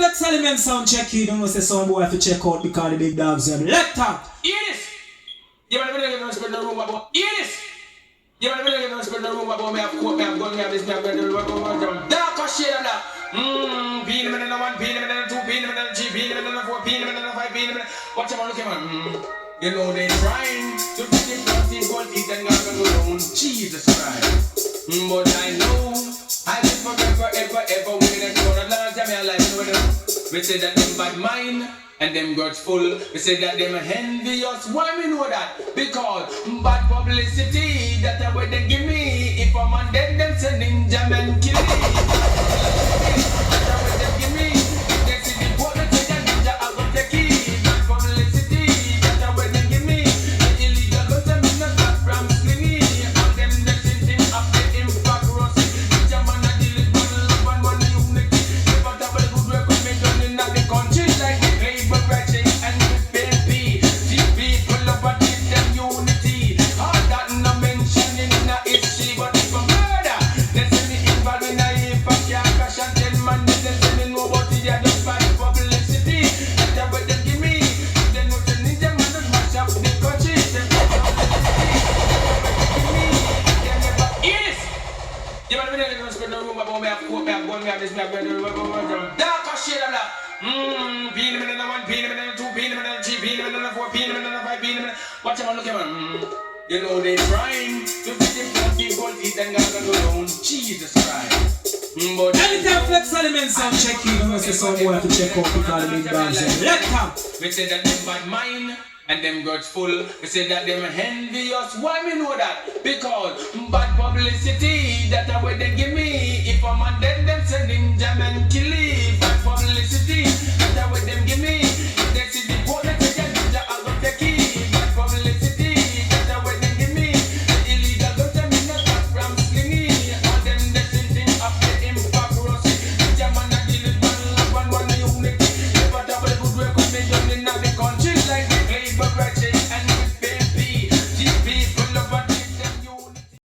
Flex Element sound check, you don't know say some boy have to check out because the big dogs have let up. Yes. You want to spread the room about yes. You want to spread the room about me have coat, me have gun, me have this, me have gun, darker shade of that. P in the middle of 1, P in the middle of 2, P in the middle of 3, P in the middle of 4, P in the middle of 5, P in the middle. Watch them all looking man. You know they trying to fit the plastic gold teeth and got go down. Jesus Christ. But I know I live forever, ever, ever with them for a long time. I like with them. We say that them bad mind and them grudgeful. We say that them envious. Why we know that? Because bad publicity. That's the way they give me. If I'm on dead, them say ninja man kill me. That's the way they give me. If they see the boat, they say that ninja I go take it. Bad publicity. That's the way they give me. The illegal guns them in the back from slingy. And them the same thing up the impact rust. Ninja man a deal it one love and one unity. Never double good work when me done in the country like the labor ratchet and the PNP. See people love and give them unity. All that no mentioning in the history, but if a murder, they say me involved in a if I can't crash and 10 man, they say me know about it. I just find publicity. That's what they give me. They know the ninja man don't mash up the country. They get publicity. Give me. They never yes. You want me to spend the room about me have coat, me have gun, me have this, me have gun, darker shade of that. P in the middle of 1, P in the middle of 2, P in the middle of 3, P in the middle of 4, P in the middle of 5, P in the middle. Watch them all looking man. You know they trying to fit the plastic gold teeth and got go down. Jesus Christ. But Anytime Flex Element sound check, you don't know say some boy have to check out because the big dogs have let up. we say that them bad mind and them grudgeful. We say that them envious. Why we know that? Because bad publicity. That's the way they give me. If I'm on dead, them sending